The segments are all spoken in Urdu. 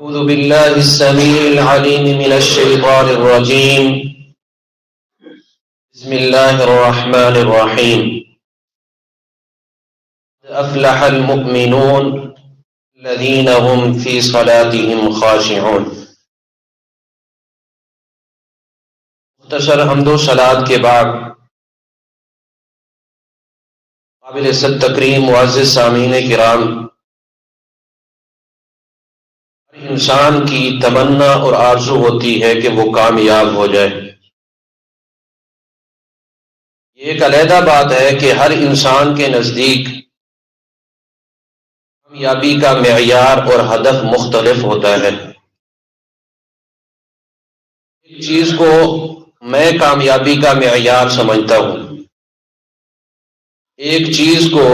أعوذ بالله السميع العليم من الشيطان الرجيم. بسم الله الرحمن الرحيم. أفلح المؤمنون الذين هم في صلاتهم خاشعون. مختصر حمد و صلات کے بعد قابل عزت تکریم معزز سامعین کرام، انسان کی تمنا اور آرزو ہوتی ہے کہ وہ کامیاب ہو جائے. یہ ایک علیحدہ بات ہے کہ ہر انسان کے نزدیک کامیابی کا معیار اور ہدف مختلف ہوتا ہے. ایک چیز کو میں کامیابی کا معیار سمجھتا ہوں، ایک چیز کو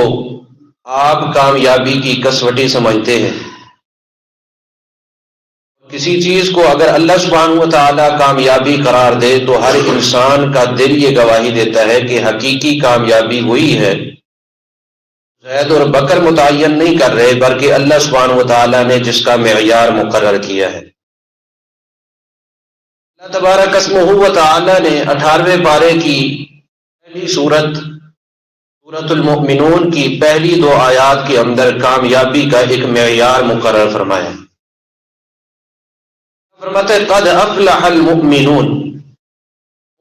آپ کامیابی کی کسوٹی سمجھتے ہیں. کسی چیز کو اگر اللہ سبحانہ و تعالیٰ کامیابی قرار دے تو ہر انسان کا دل یہ گواہی دیتا ہے کہ حقیقی کامیابی ہوئی ہے. زید اور بکر متعین نہیں کر رہے، بلکہ اللہ سبحانہ و تعالیٰ نے جس کا معیار مقرر کیا ہے. اللہ تبارک اسمہ و تعالیٰ نے 18ویں پارے کی پہلی سورۃ المؤمنون کی پہلی 2 آیات کے اندر کامیابی کا ایک معیار مقرر فرمایا. فرماتے قد افلح المؤمنون،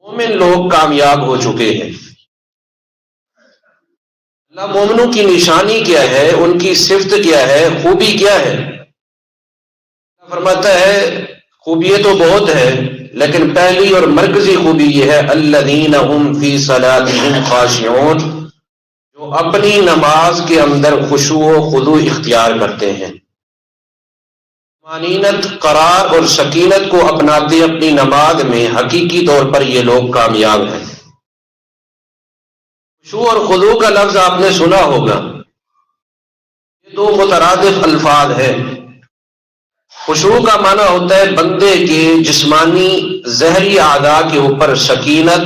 مومن لوگ کامیاب ہو چکے ہیں. اللہ مومنوں کی نشانی کیا ہے، ان کی صفت کیا ہے، خوبی کیا ہے؟ فرماتا ہے خوبیاں تو بہت ہے، لیکن پہلی اور مرکزی خوبی یہ ہے الذین هم فی صلاتهم خاشعون، جو اپنی نماز کے اندر خشوع و خضوع اختیار کرتے ہیں. طمانینت، قرار اور سکینت کو اپناتے اپنی نماز میں حقیقی طور پر یہ لوگ کامیاب ہیں. خشوع اور خضوع کا لفظ آپ نے سنا ہوگا، یہ 2 مترادف الفاظ ہیں. خشوع کا معنی ہوتا ہے بندے کے جسمانی ظاہری اعضاء کے اوپر سکینت،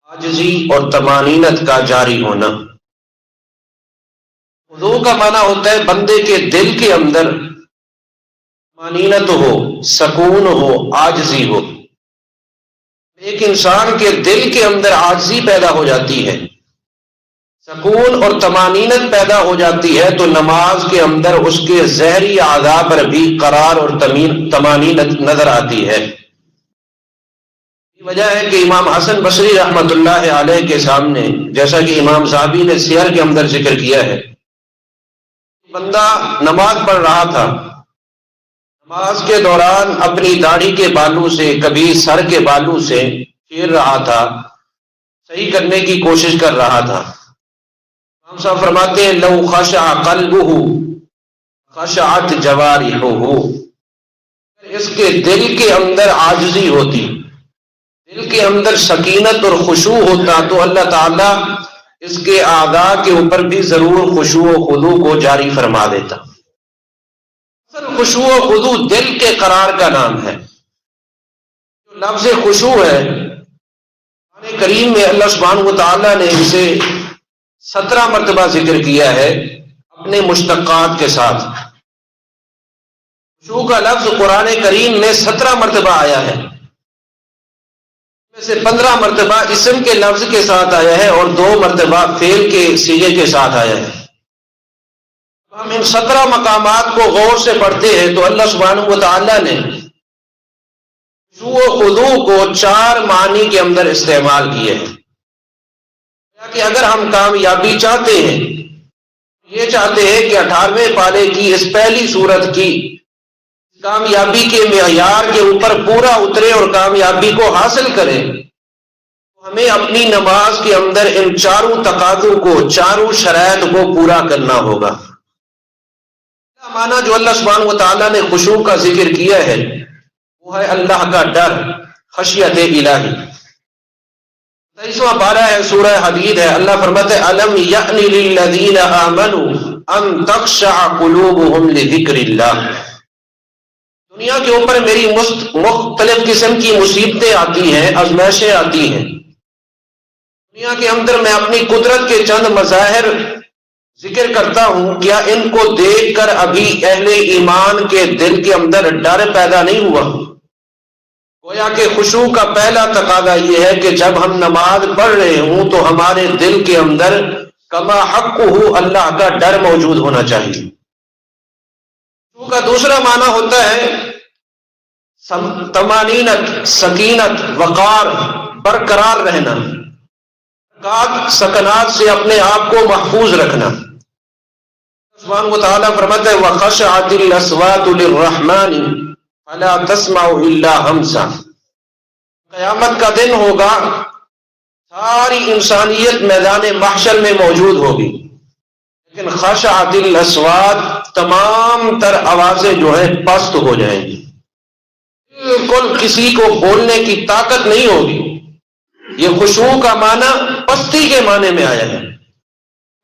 عاجزی اور طمانینت کا جاری ہونا. خضوع کا معنی ہوتا ہے بندے کے دل کے اندر طمانینت ہو، سکون ہو، عاجزی ہو. ایک انسان کے دل کے اندر عاجزی پیدا ہو جاتی ہے، سکون اور طمانینت پیدا ہو جاتی ہے، تو نماز کے اندر اس کے ظاہری اعضاء پر بھی قرار اور طمانینت نظر آتی ہے. یہ وجہ ہے کہ امام حسن بصری رحمۃ اللہ علیہ کے سامنے، جیسا کہ امام ذہبی نے سیر کے اندر ذکر کیا ہے، بندہ نماز پڑھ رہا تھا، نماز کے دوران اپنی داڑھی کے بالوں سے، کبھی سر کے بالوں سے پھیر رہا تھا، صحیح کرنے کی کوشش کر رہا تھا. امام صاحب فرماتے ہیں لو خشع قلبہ خشعت جوارحہ، اس کے دل کے اندر عاجزی ہوتی، دل کے اندر سکینت اور خشوع ہوتا، تو اللہ تعالیٰ اس کے اعضاء کے اوپر بھی ضرور خشوع و خضوع کو جاری فرما دیتا. خشوع و خضوع دل کے قرار کا نام ہے. جو لفظ خشوع ہے، قرآن کریم میں اللہ سبحانہ و تعالیٰ نے اسے 17 مرتبہ ذکر کیا ہے اپنے مشتقات کے ساتھ. خشوع کا لفظ قرآن کریم میں 17 مرتبہ آیا ہے، میں سے 15 مرتبہ اسم کے لفظ کے ساتھ آیا ہے اور 2 مرتبہ فعل کے صیغے کے ساتھ آیا ہے. ہم ان 17 مقامات کو غور سے پڑھتے ہیں تو اللہ سبحانہ و تعالیٰ نے خشوع و خضوع کو 4 معنی کے اندر استعمال کیے ہیں. کہ اگر ہم کامیابی چاہتے ہیں، یہ چاہتے ہیں کہ 18ویں پارے کی اس پہلی سورت کی کامیابی کے معیار کے اوپر پورا اترے اور کامیابی کو حاصل کریں، تو ہمیں اپنی نماز کے اندر ان 4 تقاضوں کو، 4 شرائط کو پورا کرنا ہوگا. معنی جو اللہ سبحانہ و تعالیٰ نے خشوع کا ذکر کیا ہے وہ ہے اللہ کا ڈر، خشیت الہی. 23واں پارہ ہے، سورہ حدید ہے. اللہ فرماتے ہیں الم یأن للذین آمنوا ان تخشع قلوبهم لذکر اللہ. دنیا کے اوپر میری مختلف قسم کی مصیبتیں آتی ہیں، آزمائشیں آتی ہیں. دنیا کے اندر میں اپنی قدرت کے چند مظاہر ذکر کرتا ہوں، کیا ان کو دیکھ کر ابھی اہل ایمان کے دل کے اندر ڈر پیدا نہیں ہوا؟ گویا کہ خشوع کا پہلا تقاضا یہ ہے کہ جب ہم نماز پڑھ رہے ہوں تو ہمارے دل کے اندر کما حقہ اللہ کا ڈر موجود ہونا چاہیے۔ خشوع کا دوسرا معنی ہوتا ہے طمانینت، سکینت، وقار، برقرار رہنا، سکنات سے اپنے آپ کو محفوظ رکھنا۔ سبحانہ وتعالیٰ فرماتا ہے وَخَشَعَتِ الْأَصْوَاتُ لِلرَّحْمَنِ فَلَا تَسْمَعُ إِلَّا ہَمْسًا۔ قیامت کا دن ہوگا، ساری انسانیت میدان محشر میں موجود ہوگی، لیکن خشعت الاصوات، تمام تر آوازیں جو ہیں پست ہو جائیں گی، بالکل کسی کو بولنے کی طاقت نہیں ہوگی۔ یہ خشوع کا معنی پستی کے معنی میں آیا ہے۔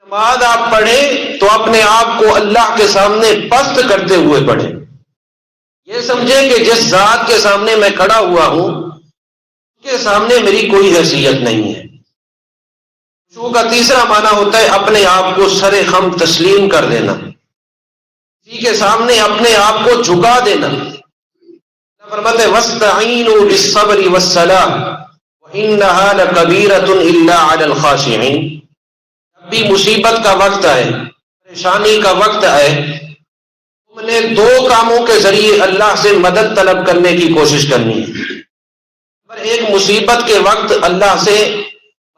نماز آپ پڑھیں تو اپنے آپ کو اللہ کے سامنے پست کرتے ہوئے پڑھیں، یہ سمجھیں کہ جس ذات کے سامنے میں کھڑا ہوا ہوں اس کے سامنے میری کوئی حیثیت نہیں ہے۔ خشوع کا تیسرا معنی ہوتا ہے اپنے آپ کو سر خم تسلیم کر دینا، کسی کے سامنے اپنے آپ کو جھکا دینا۔ فرماتے وَاسْتَعِینُوا بِالصَّبْرِ وَالصَّلَاةِ وَإِنَّهَا لَكَبِیرَةٌ إِلَّا عَلَى الْخَاشِعِینَ۔ جب بھی مصیبت کا وقت آئے، پریشانی کا وقت آئے، تم نے دو کاموں کے ذریعے اللہ سے مدد طلب کرنے کی کوشش کرنی ہے۔ پر ایک مصیبت کے وقت اللہ سے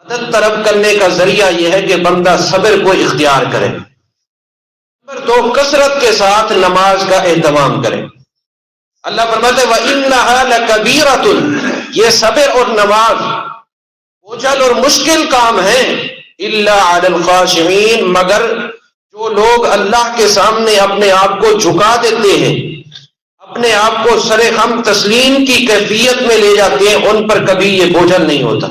مدد طلب کرنے کا ذریعہ یہ ہے کہ بندہ صبر کو اختیار کرے۔ نمبر دو، کثرت کے ساتھ نماز کا اہتمام کرے۔ اللہ فرماتے ہیں وَإِنَّهَا لَكَبِيرَةٌ، یہ صبر اور نماز بوجھل اور مشکل کام ہے، إِلَّا عَلَى الْخَاشِعِينَ، مگر جو لوگ اللہ کے سامنے اپنے آپ کو جھکا دیتے ہیں، اپنے آپ کو سر خم تسلیم کی کیفیت میں لے جاتے ہیں، ان پر کبھی یہ بوجھل نہیں ہوتا۔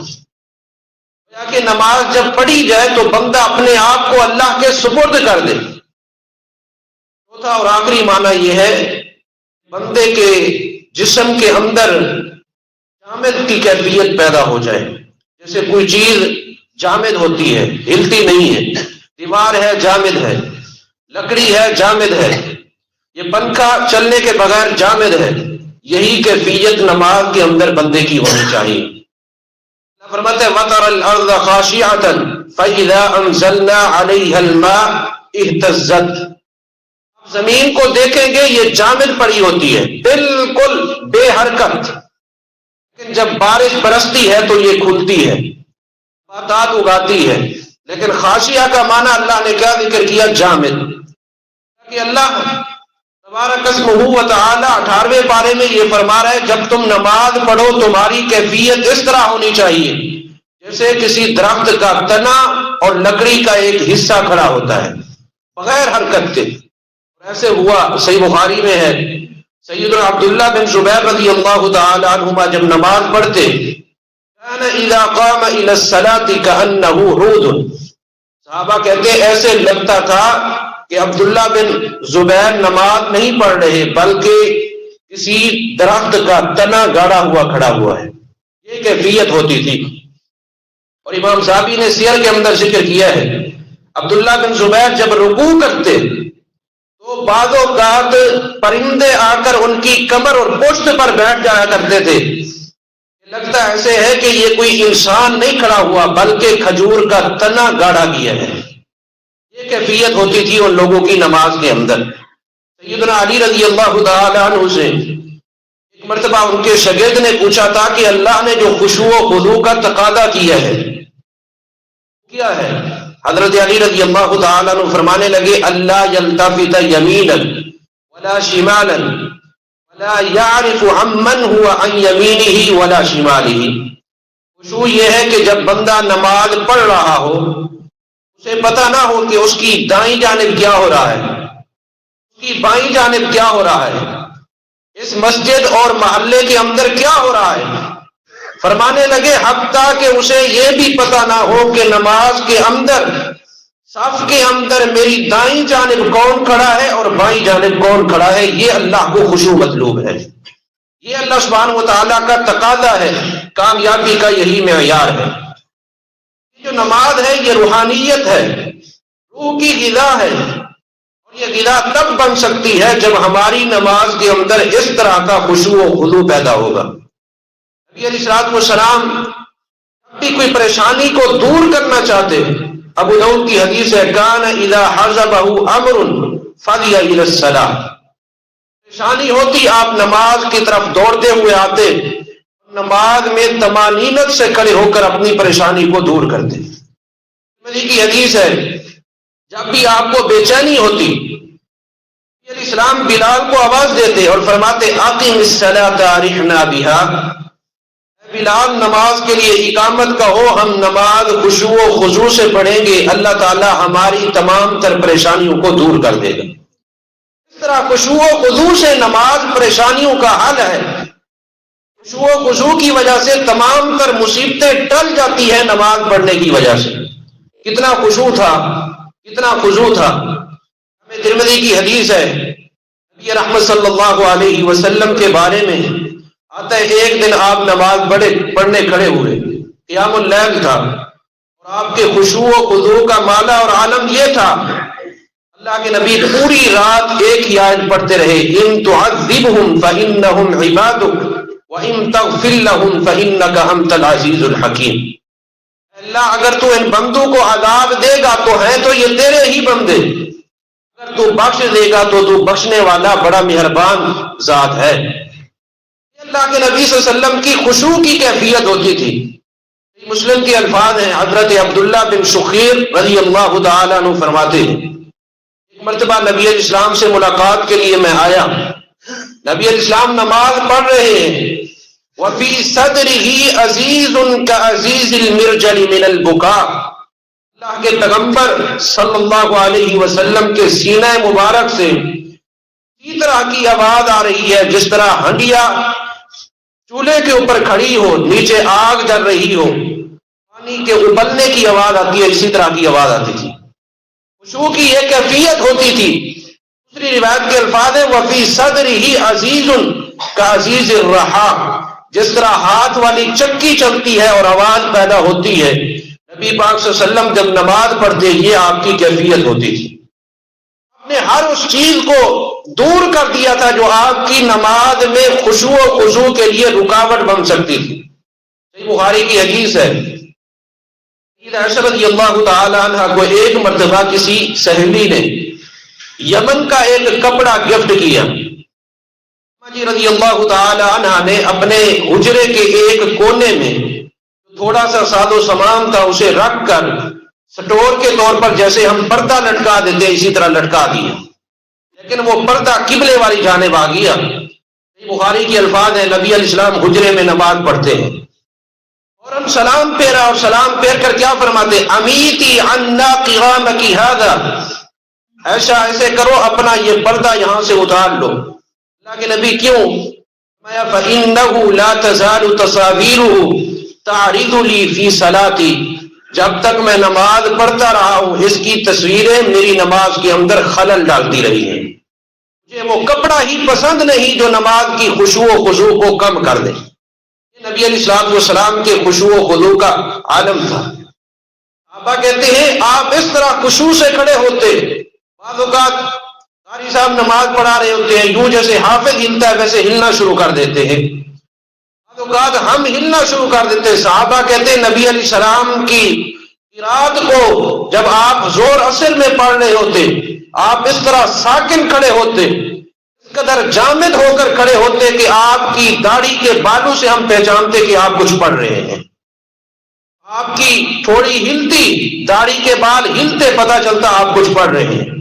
کہ نماز جب پڑھی جائے تو بندہ اپنے آپ کو اللہ کے سپرد کر دے۔ چوتھا اور آخری معنی یہ ہے بندے کے جسم کے اندر جامد کی کیفیت پیدا ہو جائے، جیسے کوئی چیز جامد ہوتی ہے، ہلتی نہیں ہے، دیوار ہے جامد ہے، لکڑی ہے جامد ہے، یہ پنکھا چلنے کے بغیر جامد ہے، یہی کیفیت نماز کے اندر بندے کی ہونی چاہیے۔ فرماتے ہیں وَتَرَى الْأَرْضَ خَاشِعَةً فَإِذَا أَنزَلْنَا عَلَيْهَا الْمَاءَ اهْتَزَّتْ۔ زمین کو دیکھیں گے یہ جامد پڑی ہوتی ہے، بالکل بے حرکت، لیکن جب بارش برستی ہے تو یہ کھلتی ہے، نباتات اگاتی ہے۔ لیکن خاشیہ کا معنی اللہ نے کیا ذکر کیا؟ جامد۔ کہ اللہ تبارک اسمہ و تعالی 18ویں پارے میں یہ فرما رہا ہے جب تم نماز پڑھو تمہاری کیفیت اس طرح ہونی چاہیے جیسے کسی درخت کا تنا اور لکڑی کا ایک حصہ کھڑا ہوتا ہے بغیر حرکت کے۔ ایسے ہوا، صحیح بخاری میں ہے، سیدنا عبداللہ بن زبیر رضی اللہ تعالی عنہما جب نماز پڑھتے كان اذا قام الى الصلاة كأنه عود، صحابہ کہتے ایسے لگتا تھا کہ عبداللہ بن زبیر نماز نہیں پڑھ رہے بلکہ کسی درخت کا تنا گاڑا ہوا کھڑا ہوا ہے، یہ کیفیت ہوتی تھی۔ اور امام صحابی نے سیر کے اندر ذکر کیا ہے عبداللہ بن زبیر جب رکوع کرتے تو بعض اوقات پرندے آ کر ان کی کمر اور پشت پر بیٹھ جایا کرتے تھے، لگتا ایسے ہے کہ یہ کوئی انسان نہیں کھڑا ہوا بلکہ کھجور کا تنا گاڑا گیا ہے۔ یہ کیفیت ہوتی تھی ان لوگوں کی نماز کے اندر۔ سیدنا علی رضی اللہ تعالی عنہ سے ایک مرتبہ ان کے شاگرد نے پوچھا تھا کہ اللہ نے جو خشوع و خضوع کا تقاضا کیا ہے کیا ہے؟ حضرت علی رضی اللہ تعالی عنہ فرمانے لگے اللہ یلتفت یمینا ولا شمالا ولا يعرف عمن هو عن يمينه ولا شماله۔ خشوع یہ ہے کہ جب بندہ نماز پڑھ رہا ہو اسے پتہ نہ ہو کہ اس کی دائیں جانب کیا ہو رہا ہے، اس کی بائیں جانب کیا ہو رہا ہے، اس مسجد اور محلے کے اندر کیا ہو رہا ہے۔ فرمانے لگے حتیٰ کہ اسے یہ بھی پتہ نہ ہو کہ نماز کے اندر صف کے اندر میری دائیں جانب کون کھڑا ہے اور بائیں جانب کون کھڑا ہے۔ یہ اللہ کو خشوع مطلوب ہے، یہ اللہ سبحانہ و تعالیٰ کا تقاضا ہے، کامیابی کا یہی معیار ہے۔ جو نماز ہے یہ روحانیت ہے، روح کی غذا ہے، اور یہ غذا تب بن سکتی ہے جب ہماری نماز کے اندر اس طرح کا خشوع و خضوع پیدا ہوگا۔ نبی علیہ الصلوۃ والسلام جب بھی کوئی پریشانی کو دور کرنا چاہتے، ابو داؤد کی حدیث ہے کان اذا حزبہ امر فزع الی الصلاۃ، پریشانی ہوتی آپ نماز کی طرف دوڑتے ہوئے آتے، نماز میں طمانینت سے کھڑے ہو کر اپنی پریشانی کو دور کرتے۔ نبی کی حدیث ہے جب بھی آپ کو بے چینی ہوتی، نبی علیہ السلام بلال کو آواز دیتے اور فرماتے اقم الصلاۃ ارحنا بہا، بلال نماز کے لیے اقامت کا ہو، ہم نماز خشوع و خضوع سے پڑھیں گے، اللہ تعالی ہماری تمام تر پریشانیوں کو دور کر دے گا۔ اس طرح خشوع و خضوع سے نماز پریشانیوں کا حل ہے۔ خشوع و خضوع کی وجہ سے تمام تر مصیبتیں ٹل جاتی ہیں نماز پڑھنے کی وجہ سے۔ کتنا خشوع تھا، کتنا خضوع تھا۔ ہمیں ترمذی کی حدیث ہے، نبی رحمت صلی اللہ علیہ وسلم کے بارے میں آتا ہے ایک دن آپ نماز پڑھنے کھڑے ہوئے، قیام اللیل تھا، اور آپ کے خشوع و خضوع کا مالا اور عالم یہ تھا، اللہ کے نبی پوری رات ایک ہی آیت پڑھتے رہے ان تعذبہم فانہم عبادک وَإِن تَغْفِرْ لَهُمْ فَإِنَّكَ أَنْتَ الْعَزِيزُ الْحَكِيمُ، اللہ اگر تو ان بندوں کو عذاب دے گا تو ہیں تو یہ تیرے ہی بندے، اگر تو بخش دے گا تو تو بخشنے والا بڑا مہربان ذات ہے۔ یہ اللہ کے نبی صلی اللہ علیہ وسلم کی خشوع کی کیفیت ہوتی تھی۔ مسلم کے الفاظ ہیں، حضرت عبداللہ بن شخیر رضی اللہ تعالیٰ عنہ فرماتے ہیں ایک مرتبہ نبی علیہ السلام سے ملاقات کے لیے میں آیا، نبی علیہ السلام نماز پڑھ رہے ہیں، وفی صدرہ عزیز کعزیز المرجل من البکاء، اللہ کے پیغمبر صلی اللہ علیہ وسلم کے سینہ مبارک سے اسی طرح کی آواز آ رہی ہے جس طرح ہنڈیا چولہے کے اوپر کھڑی ہو، نیچے آگ جل رہی ہو، پانی کے ابلنے کی آواز آتی ہے، اسی طرح کی آواز آتی تھی۔ خشوع کی یہ کیفیت ہوتی تھی۔ دوسری روایت کے الفاظ ہیں وفی صدرہ عزیز کعزیز الرحا، جس طرح ہاتھ والی چکی چلتی ہے اور آواز پیدا ہوتی ہے، نبی پاک صلی اللہ علیہ وسلم جب نماز پڑھتے یہ آپ کی کیفیت ہوتی تھی۔ آپ نے ہر اس چیز کو دور کر دیا تھا جو آپ کی نماز میں خشوع و خضوع کے لیے رکاوٹ بن سکتی تھی۔ صحیح بخاری کی حدیث ہے، عائشہ رضی اللہ تعالی عنہ کو ایک مرتبہ کسی سہیلی نے یمن کا ایک کپڑا گفٹ کیا، جی رضی اللہ تعالی عنہ نے اپنے حجرے کے ایک کونے میں تھوڑا سا ساز و سامان تھا اسے رکھ کر سٹور کے طور پر جیسے ہم پردہ لٹکا دیتے اسی طرح لٹکا دیا، لیکن وہ پردہ قبلے والی جانب آ گیا۔ بخاری کے الفاظ ہیں نبی علیہ السلام حجرے میں نماز پڑھتے ہیں اور ہم سلام پھیرا، اور سلام پھیر کر کیا فرماتے امیتی عنا قیامک ھذا، ایسا ایسے کرو اپنا یہ پردہ یہاں سے اتار لو۔ اللہ کے نبی کیوں؟ فَإِنَّهُ لَا تَزَالُ تَصَاوِيرُهُ تَعْرِضُ لِي فِي صَلَاتِي، جب تک میں نماز پڑھتا رہا ہوں اس کی تصویریں میری نماز کے اندر خلل ڈالتی رہی ہیں، مجھے وہ کپڑا ہی پسند نہیں جو نماز کی خشوع و خضوع کو کم کر دے۔ یہ نبی علیہ الصلوۃ والسلام کے خشوع و خضوع کا عالم تھا۔ صحابہ کہتے ہیں آپ اس طرح خشوع سے کھڑے ہوتے، بعض اوقات قاری صاحب نماز پڑھا رہے ہوتے ہیں، یوں جیسے حافظ ہلتا ہے ویسے ہلنا شروع کر دیتے ہیں، بعض اوقات ہم ہلنا شروع کر دیتے ہیں۔ صحابہ کہتے ہیں نبی علیہ السلام کی قرات کو جب آپ زور اثر میں پڑھ رہے ہوتے آپ اس طرح ساکن کھڑے ہوتے، اس قدر جامد ہو کر کھڑے ہوتے کہ آپ کی داڑھی کے بالوں سے ہم پہچانتے کہ آپ کچھ پڑھ رہے ہیں، آپ کی تھوڑی ہلتی داڑھی کے بال ہلتے پتہ چلتا آپ کچھ پڑھ رہے ہیں۔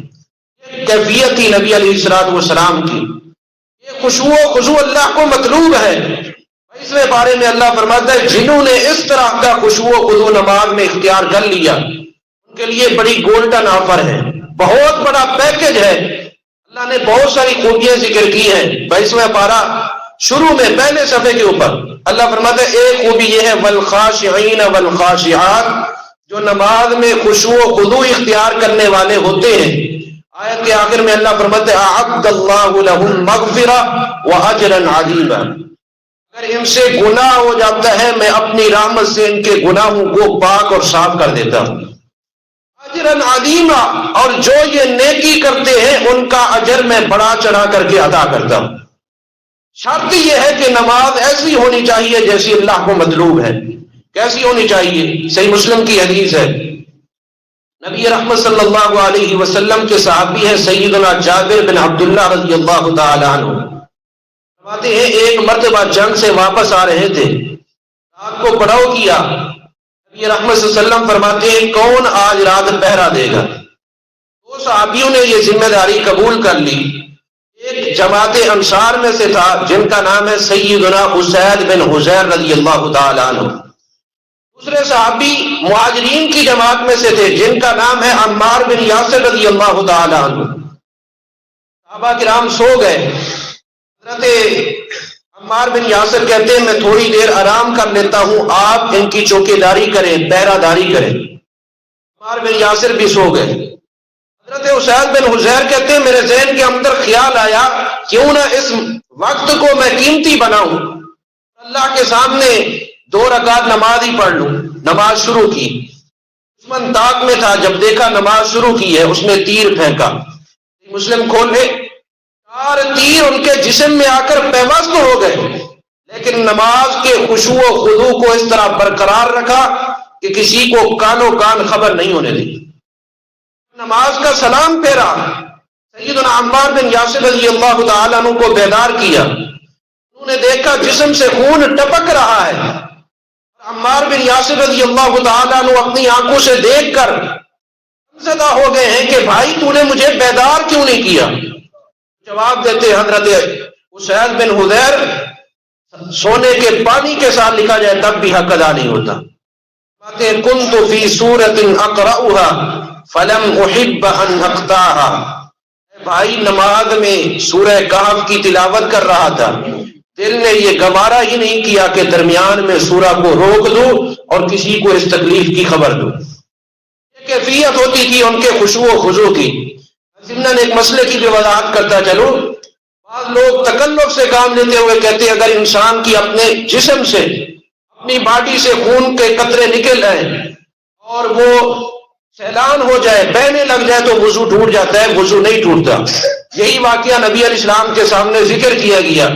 کیفیت تھی نبی علیہ الصلوۃ والسلام کی۔ یہ خشوع و خضوع اللہ کو مطلوب ہے۔ اس بارے میں اللہ فرماتا ہے جنہوں نے اس طرح کا خشوع و خضوع نماز میں اختیار کر لیا ان کے لیے بڑی گولڈن آفر ہے، بہت بڑا پیکج ہے۔ اللہ نے بہت ساری خوبیاں ذکر کی ہیں۔ 22واں پارہ شروع میں پہلے صفحے کے اوپر اللہ فرماتا ہے ایک خوبی یہ ہے والخاشعین والخاشعات، جو نماز میں خشوع و خضوع اختیار کرنے والے ہوتے ہیں۔ آیت کے آخر میں اللہ فرماتے ہیں اعد اللہ لهم مغفرہ واجرا عظیما، اگر ان سے گناہ ہو جاتا ہے میں اپنی رحمت سے ان کے گناہوں کو پاک اور صاف کر دیتا ہوں۔ اجر اجرا عظیما، اور جو یہ نیکی کرتے ہیں ان کا اجر میں بڑا چڑھا کر کے ادا کرتا ہوں۔ شرط یہ ہے کہ نماز ایسی ہونی چاہیے جیسی اللہ کو مطلوب ہے۔ کیسی ہونی چاہیے؟ صحیح مسلم کی حدیث ہے، نبی رحمت صلی اللہ علیہ وسلم کے صحابی ہیں سیدنا جابر بن عبداللہ رضی اللہ تعالی عنہ، فرماتے ہیں ایک مرتبہ جنگ سے واپس آ رہے تھے، رات کو پڑاؤ کیا، نبی رحمت صلی اللہ علیہ وسلم فرماتے ہیں کون آج رات پہرا دے گا؟ دو صحابیوں نے یہ ذمہ داری قبول کر لی۔ ایک جماعت انصار میں سے تھا جن کا نام ہے سیدنا اسید بن حضیر رضی اللہ تعالی عنہ، دوسرے صحابی مہاجرین کی جماعت میں سے تھے جن کا نام ہے عمار بن یاسر رضی اللہ تعالی عنہ۔ صحابہ کرام سو گئے، حضرت عمار بن یاسر کہتے ہیں میں تھوڑی دیر آرام کر لیتا ہوں، آپ ان کی چوکیداری کریں، پہرہ داری کریں۔ عمار بن یاسر بھی سو گئے۔ حضرت اسید بن حضیر کہتے ہیں میرے ذہن کے اندر خیال آیا کیوں نہ اس وقت کو میں قیمتی بناؤں، اللہ کے سامنے 2 رکعت نماز ہی پڑھ لوں۔ نماز شروع کی، دشمن طاق میں تھا، جب دیکھا نماز شروع کی ہے اس نے تیر پھینکا، مسلم کھولے 4 تیر ان کے جسم میں آ کر پیوست ہو گئے، لیکن نماز کے خشوع و خضوع کو اس طرح برقرار رکھا کہ کسی کو کانوں کان خبر نہیں ہونے دی۔ نماز کا سلام پھیرا، سیدنا عمار بن یاسر رضی اللہ تعالیٰ عنہ کو بیدار کیا، انہوں نے دیکھا جسم سے خون ٹپک رہا ہے، عمار بن یاسر رضی اللہ تعالیٰ عنہ اپنی آنکھوں سے دیکھ کر زدہ ہو گئے ہیں کہ بھائی تو نے مجھے بیدار کیوں نہیں کیا؟ جواب دیتے حضرت اسید بن حضیر سونے کے پانی کے ساتھ لکھا جائے تب بھی حق ادا نہیں ہوتا۔ کنت فی سورۃ اقرأها فلم احب ان اقطعها، بھائی نماز میں سورہ کہف کی تلاوت کر رہا تھا، دل نے یہ گوارا ہی نہیں کیا کہ درمیان میں سورہ کو روک دوں اور کسی کو اس تکلیف کی خبر دوں۔ یہ کیفیت ہوتی تھی ان کے خشوع و خضوع کی۔ ضمن ایک مسئلے کی بھی وضاحت کرتا چلوں، بعض لوگ تکلف سے کام لیتے ہوئے کہتے ہیں اگر انسان کی اپنے جسم سے اپنی باڈی سے خون کے قطرے نکل رہے ہیں اور وہ سیلان ہو جائے، بہنے لگ جائے تو وضو ٹوٹ جاتا ہے، وضو نہیں ٹوٹتا۔ یہی واقعہ نبی علیہ السلام کے سامنے ذکر کیا گیا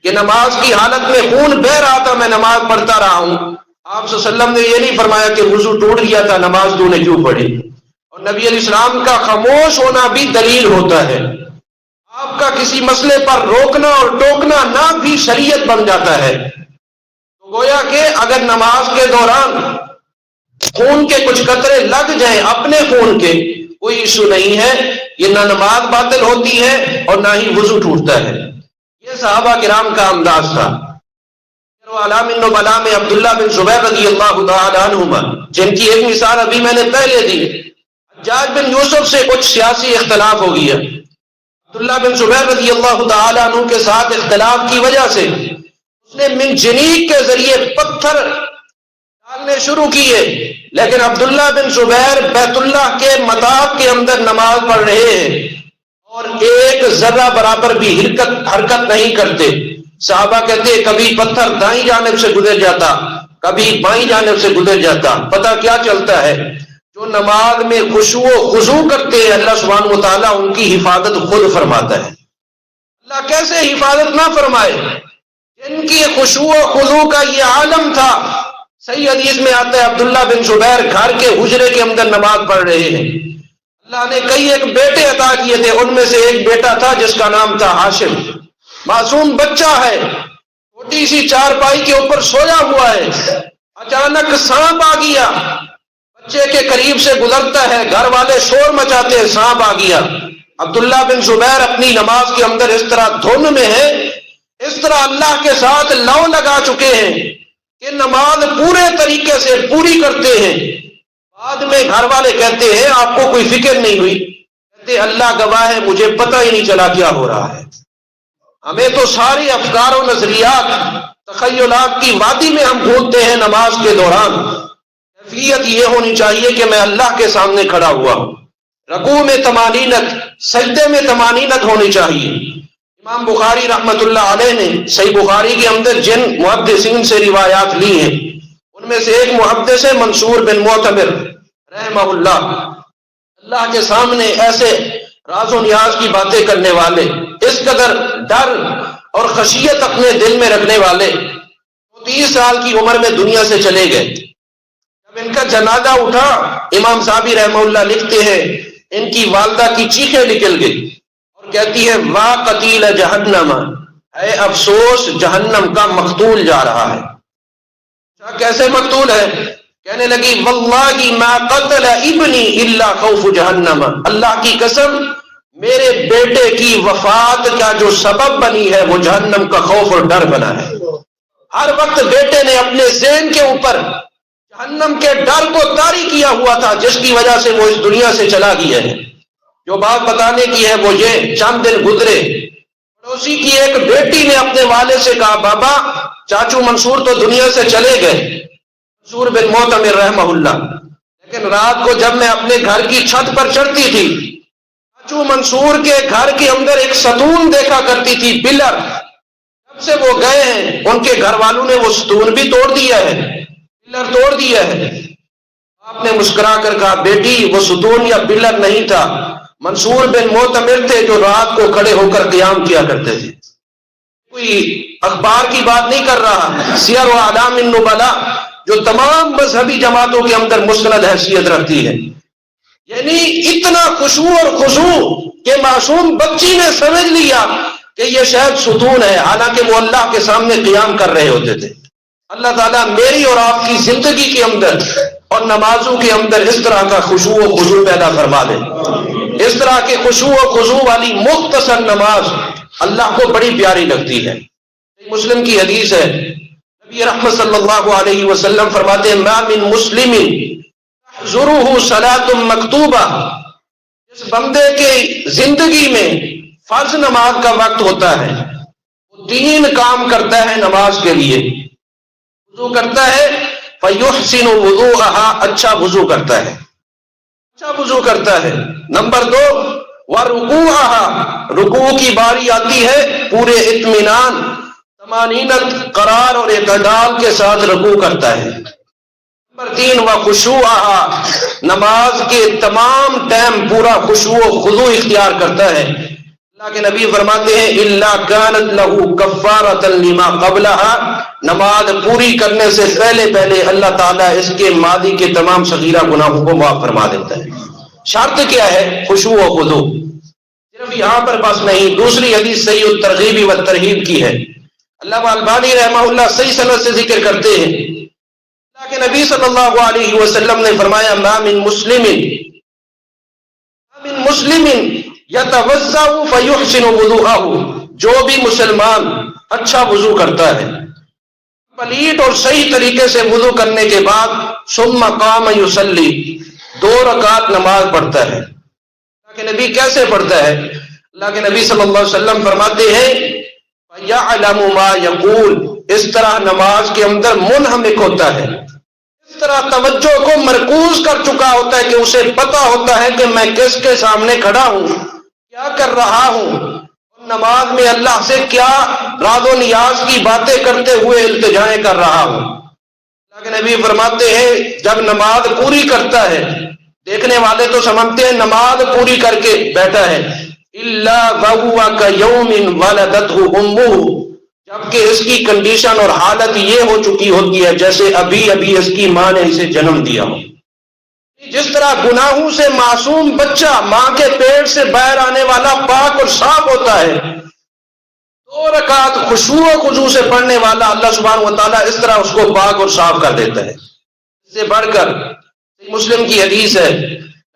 کہ نماز کی حالت میں خون بہ رہا تھا، میں نماز پڑھتا رہا ہوں، آپ صلی اللہ علیہ وسلم نے یہ نہیں فرمایا کہ وضو ٹوٹ گیا تھا نماز تو نے کیوں پڑھی۔ اور نبی علیہ السلام کا خاموش ہونا بھی دلیل ہوتا ہے، آپ کا کسی مسئلے پر روکنا اور ٹوکنا نہ بھی شریعت بن جاتا ہے۔ تو گویا کہ اگر نماز کے دوران خون کے کچھ قطرے لگ جائیں اپنے خون کے، کوئی ایشو نہیں ہے، یہ نہ نماز باطل ہوتی ہے اور نہ ہی وضو ٹوٹتا ہے۔ یہ صحابہ کرام کا انداز تھا۔ علام النبلاء میں عبداللہ بن زبیر رضی اللہ تعالی عنہما، جن کی ایک مثال ابھی میں نے پہلے دی، حجاج بن یوسف سے کچھ سیاسی اختلاف ہو گیا، عبداللہ بن زبیر رضی اللہ تعالی عنہ کے ساتھ اختلاف کی وجہ سے اس نے منجنیق کے ذریعے پتھر ڈالنے شروع کیے، لیکن عبداللہ بن زبیر بیت اللہ کے مطاف کے اندر نماز پڑھ رہے ہیں اور ایک ذرہ برابر بھی حرکت نہیں کرتے۔ صحابہ کہتے ہیں کبھی پتھر دائیں جانب سے گزر جاتا، کبھی بائیں جانب سے گزر جاتا، پتہ کیا چلتا ہے؟ جو نماز میں خشوع و خضوع کرتے ہیں اللہ سبحانہ و تعالیٰ ان کی حفاظت خود فرماتا ہے۔ اللہ کیسے حفاظت نہ فرمائے؟ جن کی خشوع و خضوع کا یہ عالم تھا۔ صحیح حدیث میں آتا ہے عبداللہ بن زبیر گھر کے حجرے کے اندر نماز پڑھ رہے ہیں، اللہ نے کئی ایک بیٹے عطا کیے تھے، ان میں سے ایک بیٹا تھا جس کا نام تھا ہاشم، معصوم بچہ ہے، چھوٹی سی چارپائی کے اوپر سویا ہوا ہے، اچانک سانپ آ گیا، بچے کے قریب سے گزرتا ہے، گھر والے شور مچاتے ہیں، سانپ آ گیا۔ عبداللہ بن زبیر اپنی نماز کے اندر اس طرح دھن میں ہے، اس طرح اللہ کے ساتھ لو لگا چکے ہیں کہ نماز پورے طریقے سے پوری کرتے ہیں۔ بعد میں گھر والے کہتے ہیں آپ کو کوئی فکر نہیں ہوئی؟ کہتے اللہ گواہ ہے مجھے پتہ ہی نہیں چلا کیا ہو رہا ہے۔ ہمیں تو سارے افکار و نظریات تخیلات کی وادی میں ہم گھومتے ہیں نماز کے دوران۔ کیفیت یہ ہونی چاہیے کہ میں اللہ کے سامنے کھڑا ہوا ہوں، رکوع میں طمانینت، سجدے میں طمانینت ہونی چاہیے۔ امام بخاری رحمت اللہ علیہ نے صحیح بخاری کے اندر جن محدثین سے روایات لی ہیں ان میں سے ایک محدث ہے منصور بن معتمر رحمہ اللہ، اللہ کے سامنے ایسے راز و نیاز کی باتیں کرنے والے، اس قدر ڈر اور خشیت اپنے دل میں رکھنے والے 30 سال کی عمر میں دنیا سے چلے گئے۔ جب ان کا جنازہ اٹھا، امام صابی رحمہ اللہ لکھتے ہیں ان کی والدہ کی چیخیں نکل گئی اور کہتی ہے واہ قتیل جہنم، اے افسوس جہنم کا مقتول جا رہا ہے۔ کیسے مقتول ہے؟ کہنے لگی واللہ ما قتل ابنی الا خوف جہنم، اللہ کی قسم میرے بیٹے کی وفات کا جو سبب بنی ہے وہ جہنم کا خوف اور ڈر بنا ہے۔ ہر وقت بیٹے نے اپنے ذہن کے اوپر جہنم کے ڈر کو طاری کیا ہوا تھا، جس کی وجہ سے وہ اس دنیا سے چلا گیا ہے۔ جو بات بتانے کی ہے وہ یہ، چند دن گزرے، پڑوسی کی ایک بیٹی نے اپنے والد سے کہا بابا چاچو منصور تو دنیا سے چلے گئے، منصور بن معتمر رحمہ اللہ، لیکن رات کو جب میں اپنے گھر کی چھت پر چڑھتی تھی چاچو منصور کے گھر کے اندر ایک ستون دیکھا کرتی تھی، پلر۔ جب سے وہ گئے ہیں ان کے گھر والوں نے وہ ستون بھی توڑ دیا ہے، پلر توڑ دیا ہے۔ آپ نے مسکرا کر کہا بیٹی وہ ستون یا پلر نہیں تھا، منصور بن معتمر تھے جو رات کو کھڑے ہو کر قیام کیا کرتے تھے۔ کوئی اخبار کی بات نہیں کر رہا، سیر و اعلام النبلاء جو تمام مذہبی جماعتوں کے اندر مستند حیثیت رکھتی ہے، یعنی اتنا خشوع اور خضوع کہ معصوم بچی نے سمجھ لیا کہ یہ شاید ستون ہے، حالانکہ وہ اللہ کے سامنے قیام کر رہے ہوتے تھے۔ اللہ تعالیٰ میری اور آپ کی زندگی کے اندر اور نمازوں کے اندر اس طرح کا خشوع و خضوع پیدا فرما دے۔ اس طرح کے خشوع و خضوع والی مختصر نماز اللہ کو بڑی پیاری لگتی ہے۔ مسلم کی حدیث ہے، نبی رحمت صلی اللہ علیہ وسلم فرماتے ہیں ما من مسلم تحضرہ صلاۃ مکتوبہ، جس بندے کے زندگی میں فرض نماز کا وقت ہوتا ہے وہ 3 کام کرتا ہے نماز کے لیے۔ وضو کرتا ہے فیحسن وضوءها، اچھا وضو کرتا ہے، اچھا وضو کرتا ہے۔ نمبر 2 ورکوعها، رکوع کی باری آتی ہے پورے اطمینان، طمانینت، قرار اور اعتدال کے ساتھ رکوع کرتا ہے۔ نمبر 3 وخشوعها، نماز کے تمام ٹائم پورا خشوع و خضوع اختیار کرتا ہے۔ اللہ کے نبی فرماتے ہیں الا كانت له كفارة لما قبلها، نماز پوری کرنے سے پہلے پہلے اللہ تعالیٰ اس کے ماضی کے تمام صغیرہ گناہوں کو معاف فرما دیتا ہے۔ شرط کیا ہے؟ خشوع و خضوع۔ صرف یہاں پر بس نہیں، دوسری حدیث صحیح الترغیب والترہیب کی ہے، علامہ البانی رحمہ اللہ صحیح سند سے ذکر کرتے ہیں، اللہ کے نبی صلی اللہ علیہ وسلم نے فرمایا ما من مسلم یتوضأ فیحسن وضوءه، جو بھی مسلمان اچھا وضو کرتا ہے، پلیٹ اور صحیح طریقے سے وضو کرنے کے بعد ثم قام یصلی، 2 رکعت نماز پڑھتا ہے۔ اللہ کے نبی کیسے پڑھتا ہے؟ اللہ کے نبی صلی اللہ علیہ وسلم فرماتے ہیں فَيَعْلَمُ مَا يَقُولُ، اس طرح نماز کے اندر منہمک ہوتا ہے، اس طرح توجہ کو مرکوز کر چکا ہوتا ہے کہ اسے پتا ہوتا ہے کہ میں کس کے سامنے کھڑا ہوں، کیا کر رہا ہوں، نماز میں اللہ سے کیا راز و نیاز کی باتیں کرتے ہوئے التجائیں کر رہا ہوں۔ اللہ کے نبی فرماتے ہیں جب نماز پوری کرتا ہے، دیکھنے والے تو سمجھتے ہیں نماز پوری کر کے بیٹھا ہے، الا وهو كيوم ولدته امه، جبکہ اس کی کنڈیشن اور حالت یہ ہو چکی ہوتی ہے جیسے ابھی ابھی اس کی ماں نے اسے جنم دیا ہو۔ جس طرح گناہوں سے معصوم بچہ ماں کے پیٹ سے باہر آنے والا پاک اور صاف ہوتا ہے، 2 رکعت خشوع و خضوع سے پڑھنے والا اللہ سبحانہ و تعالیٰ اس طرح اس کو پاک اور صاف کر دیتا ہے۔ اس سے بڑھ کر مسلم کی حدیث ہے،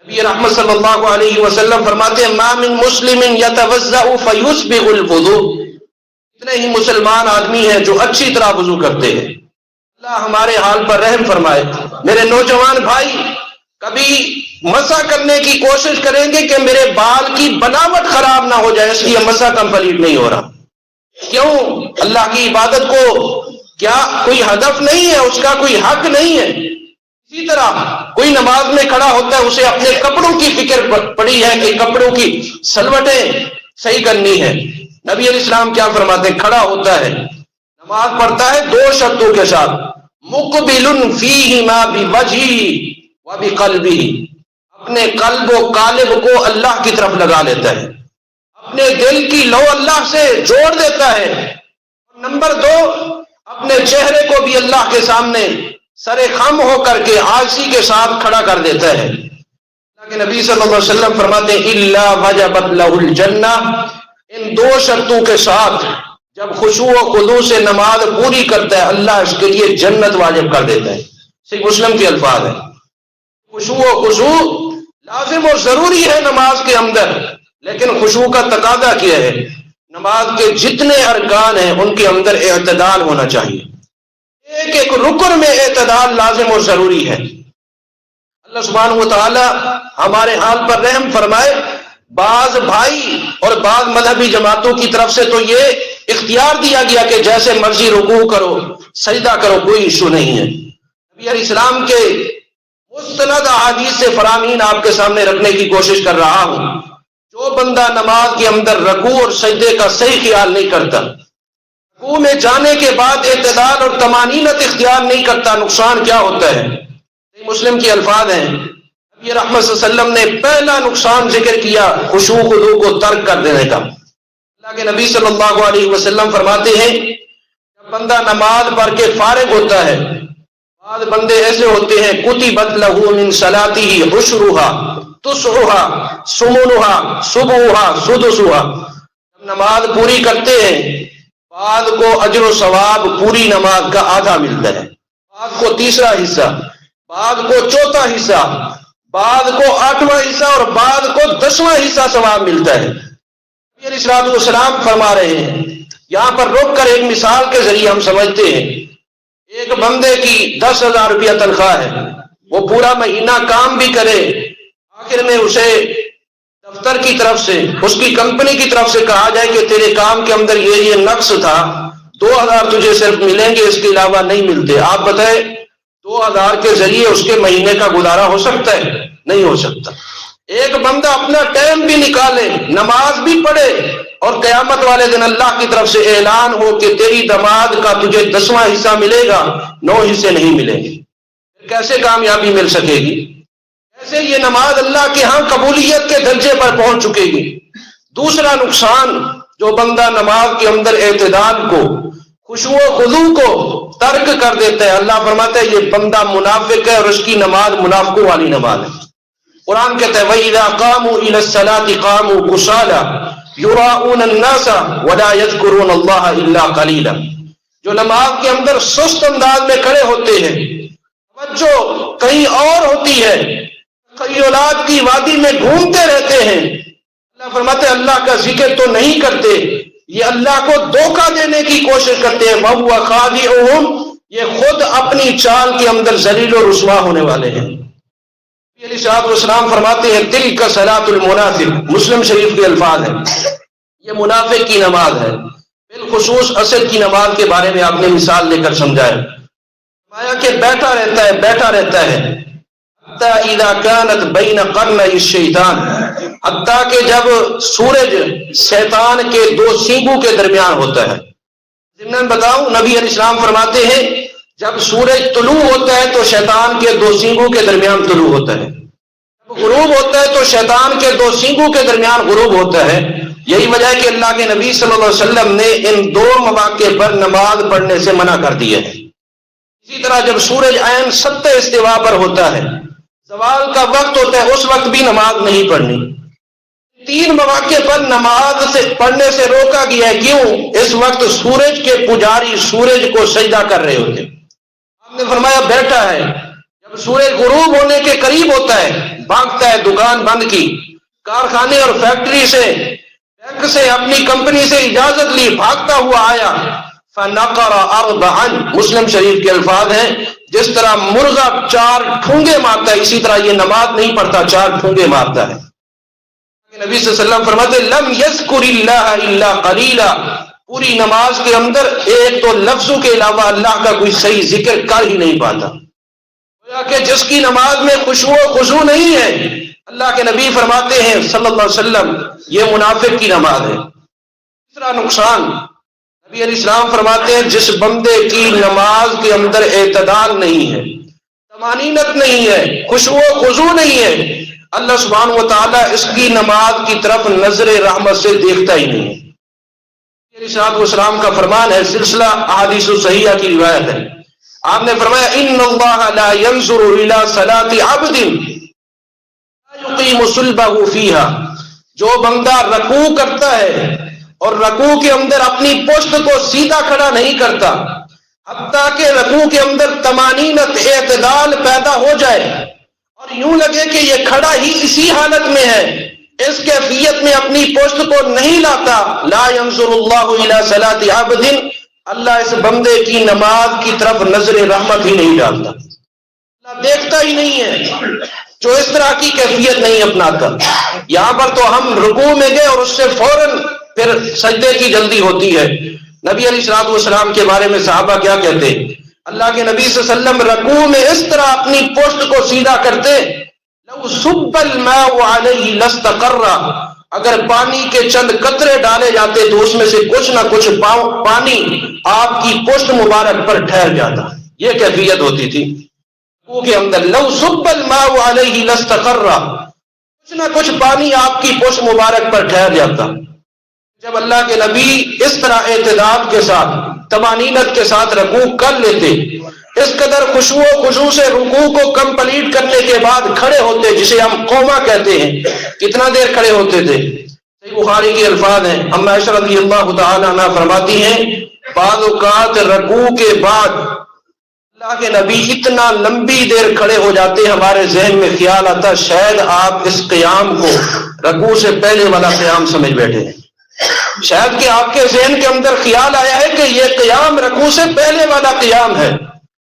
نبی رحمت صلی اللہ علیہ وسلم فرماتے ہیں ما من مسلم یتوضأ فیسبغ الوضوء، اتنے ہی مسلمان آدمی ہیں جو اچھی طرح وضو کرتے ہیں۔ اللہ ہمارے حال پر رحم فرمائے۔ میرے نوجوان بھائی کبھی مسح کرنے کی کوشش کریں گے کہ میرے بال کی بناوٹ خراب نہ ہو جائے اس لیے مسح کمپلیٹ نہیں ہو رہا، کیوں؟ اللہ کی عبادت کو کیا کوئی ہدف نہیں ہے، اس کا کوئی حق نہیں ہے؟ اسی طرح کوئی نماز میں کھڑا ہوتا ہے، اسے اپنے کپڑوں کی فکر پڑی ہے کہ کپڑوں کی سلوٹیں صحیح کرنی ہے۔ نبی علیہ السلام کیا فرماتے ہیں؟ کھڑا ہوتا ہے، نماز پڑھتا ہے 2 شرطوں کے ساتھ، مقبل فیہما بوجہہ وبقلبہ، اپنے قلب و قالب کو اللہ کی طرف لگا لیتا ہے، اپنے دل کی لو اللہ سے جوڑ دیتا ہے. نمبر 2، اپنے چہرے کو بھی اللہ کے سامنے سر خم ہو کر کے عاجزی کے ساتھ کھڑا کر دیتا ہے. اللہ کے نبی صلی اللہ علیہ وسلم فرماتے ہیں الا وجبت له الجنہ، ان 2 شرطوں کے ساتھ جب خشوع و خضوع سے نماز پوری کرتا ہے اللہ اس کے لیے جنت واجب کر دیتا ہے. صحیح مسلم کے الفاظ ہیں. خشوع و خضوع لازم اور ضروری ہے نماز کے اندر، لیکن خشوع کا تقاضا کیا ہے؟ نماز کے جتنے ارکان ہیں ان کے اندر اعتدال ہونا چاہیے، ایک ایک رکن میں اعتدال لازم اور ضروری ہے. اللہ سبحانہ و تعالی ہمارے حال پر رحم فرمائے. بعض بھائی اور بعض مذہبی جماعتوں کی طرف سے تو یہ اختیار دیا گیا کہ جیسے مرضی رکوع کرو سجدہ کرو، کوئی ایشو نہیں ہے. نبی علیہ السلام کے مستند احادیث سے فرامین آپ کے سامنے رکھنے کی کوشش کر رہا ہوں. جو بندہ نماز کے اندر رکوع اور سجدے کا صحیح خیال نہیں کرتا، رکوع میں جانے کے بعد اعتدال اور طمانینت اختیار نہیں کرتا، نقصان کیا ہوتا ہے؟ مسلم کے الفاظ ہیں، نبی رحمت صلی اللہ علیہ وسلم نے پہلا نقصان ذکر کیا خشوع خضوع کو ترک کر دینے کا. اللہ کے نبی صلی اللہ علیہ وسلم فرماتے ہیں جب بندہ نماز پڑھ کے فارغ ہوتا ہے، بعض بندے ایسے ہوتے ہیں کتبت لہ من صلاتہ عشرھا تسعھا ثمنھا سبعھا سدسھا، جب نماز پوری کرتے ہیں بعض کو اجر و ثواب پوری نماز کا آدھا ملتا ہے، بعض کو تیسرا حصہ، بعض کو چوتھا حصہ، بعض کو 8واں حصہ اور بعض کو 10واں حصہ ثواب ملتا ہے. نبی علیہ الصلوۃ والسلام فرما رہے ہیں، یہاں پر رک کر ایک مثال کے ذریعے ہم سمجھتے ہیں. ایک بندے کی 10,000 روپیہ تنخواہ ہے، وہ پورا مہینہ کام بھی کرے، آخر میں اسے دفتر کی طرف سے اس کی کمپنی کی طرف سے کہا جائے کہ تیرے کام کے اندر یہ نقص تھا، 2,000 تجھے صرف ملیں گے، اس کے علاوہ نہیں ملتے. آپ بتائیں 2,000 کے ذریعے اس کے مہینے کا گزارا ہو سکتا ہے؟ نہیں ہو سکتا. ایک بندہ اپنا ٹائم بھی نکالے، نماز بھی پڑھے، اور قیامت والے دن اللہ کی طرف سے اعلان ہو کہ تیری نماز کا تجھے 10واں حصہ ملے گا، 9 حصے نہیں ملیں گے، کیسے کامیابی مل سکے گی؟ کیسے یہ نماز اللہ کے ہاں قبولیت کے درجے پر پہنچ چکے گی؟ دوسرا نقصان، جو بندہ نماز کے اندر اعتدال کو خشوع و خضوع کو ترک کر دیتا ہے، اللہ فرماتا ہے یہ بندہ منافق ہے اور اس کی نماز منافقوں والی نماز ہے. قرآن کہتا ہے وَإِذَا قَامُوا إِلَى الصَّلَاةِ قَامُوا كُسَالَىٰ يُرَاءُونَ النَّاسَ وَلَا يَذْكُرُونَ اللَّهَ إِلَّا قَلِيلًا، جو نماز کے اندر سست انداز میں کھڑے ہوتے ہیں، توجہ کہیں اور ہوتی ہے، خیالات کی وادی میں گھومتے رہتے ہیں. اللہ فرماتے ہیں اللہ کا ذکر تو نہیں کرتے، یہ اللہ کو دھوکہ دینے کی کوشش کرتے ہیں. وَهُوَ خَادِعُهُمْ، یہ خود اپنی چال کے اندر ذلیل و رسوا ہونے والے ہیں. نبی علیہ الصلوۃ والسلام فرماتے ہیں تلک صلاۃ المنافق، مسلم شریف کے الفاظ ہیں، یہ منافق کی نماز ہے. بالخصوص اصل کی نماز کے بارے میں آپ نے مثال لے کر سمجھایا، فرمایا کہ بیٹھا رہتا ہے حتی اذا کانت بین قرنی الشیطان، حتیٰ کہ جب سورج شیطان کے 2 سینگوں کے درمیان ہوتا ہے. ضمن بتاؤں، نبی علیہ السلام فرماتے ہیں جب سورج طلوع ہوتا ہے تو شیطان کے 2 سینگوں کے درمیان طلوع ہوتا ہے، جب غروب ہوتا ہے تو شیطان کے 2 سینگوں کے درمیان غروب ہوتا ہے. یہی وجہ ہے کہ اللہ کے نبی صلی اللہ علیہ وسلم نے ان 2 مواقع پر نماز پڑھنے سے منع کر دیا ہے. اسی طرح جب سورج عین سطح استوا پر ہوتا ہے، زوال کا وقت ہوتا ہے، اس وقت بھی نماز نہیں پڑھنی. 3 مواقع پر نماز سے پڑھنے سے روکا گیا ہے. کیوں؟ اس وقت سورج کے پجاری سورج کو سجدہ کر رہے ہوتے. آپ نے فرمایا بیٹھا ہے، جب سورج غروب ہونے کے قریب ہوتا ہے بھاگتا ہے، دکان بند کی، کارخانے اور فیکٹری سے، بینک سے، اپنی کمپنی سے اجازت لی، بھاگتا ہوا آیا. فَنَقَرَ أَرْبَعًا، مسلم شریف کے الفاظ ہیں جس طرح مرغا 4 ٹھونگے مارتا ہے اسی طرح یہ نماز نہیں پڑھتا، 4 ٹھونگے مارتا ہے. نبی صلی اللہ علیہ وسلم فرماتے لم یذکر اللہ الا قلیلا، پوری نماز کے اندر ایک تو لفظوں کے علاوہ اللہ کا کوئی صحیح ذکر کر ہی نہیں پاتا. کہ جس کی نماز میں خشوع و خضوع نہیں ہے، اللہ کے نبی فرماتے ہیں صلی اللہ علیہ وسلم یہ منافق کی نماز ہے. تیسرا نقصان، نبی علیہ السلام فرماتے ہیں جس بندے کی نماز کے اندر اعتدال نہیں ہے، طمانینت نہیں ہے، خشوع و خضوع نہیں ہے، اللہ سبحانہ و تعالیٰ اس کی نماز کی طرف نظر رحمت سے دیکھتا ہی نہیں ہے۔ نبی صلی اللہ علیہ وسلم کا فرمان ہے، سلسلہ احادیث صحیحہ کی روایت ہے، آپ نے فرمایا ان اللہ لا ينظر الى صلاة عبد لا يقيم صلبه فيها، جو بندہ رکوع کرتا ہے اور رکوع کے اندر اپنی پشت کو سیدھا کھڑا نہیں کرتا حتیٰ کہ رکوع کے اندر طمانینت اعتدال پیدا ہو جائے اور یوں لگے کہ یہ کھڑا ہی اسی حالت میں ہے، اس کیفیت میں اپنی پشت کو نہیں لاتا، لا ينظر اللہ الی صلاة عبد، اللہ اس بندے کی نماز کی طرف نظر رحمت ہی نہیں ڈالتا، اللہ دیکھتا ہی نہیں ہے جو اس طرح کی کیفیت نہیں اپناتا۔ یہاں پر تو ہم رکوع میں گئے اور اس سے فوراً پھر سجدے کی جلدی ہوتی ہے۔ نبی علیہ الصلوۃ والسلام کے بارے میں صحابہ کیا کہتے؟ اللہ کے نبی صلی اللہ علیہ وسلم رکوع میں اس طرح اپنی پشت کو سیدھا کرتے، لو صب الماء علیہ لاستقر، اگر پانی کے چند قطرے ڈالے جاتے تو اس میں سے کچھ نہ کچھ پانی آپ کی پشت مبارک پر ٹھہر جاتا۔ یہ کیفیت ہوتی تھی رکوع کے اندر، لو صب الماء علیہ لاستقر، کچھ نہ کچھ پانی آپ کی پشت مبارک پر ٹھہر جاتا۔ جب اللہ کے نبی اس طرح اعتدال کے ساتھ طمانینت کے ساتھ رکوع کر لیتے، اس قدر خشوع و خضوع سے رکوع کو کمپلیٹ کرنے کے بعد کھڑے ہوتے، جسے ہم قوما کہتے ہیں، کتنا دیر کھڑے ہوتے تھے؟ صحیح بخاری کے الفاظ ہیں، اما عائشہ رضی اللہ تعالی عنہا فرماتی ہیں بعض اوقات رکوع کے بعد اللہ کے نبی اتنا لمبی دیر کھڑے ہو جاتے، ہمارے ذہن میں خیال آتا شاید آپ اس قیام کو رکوع سے پہلے والا قیام سمجھ بیٹھے ہیں، شاید کہ آپ کے ذہن کے اندر خیال آیا ہے کہ یہ قیام رکوع سے پہلے والا قیام ہے،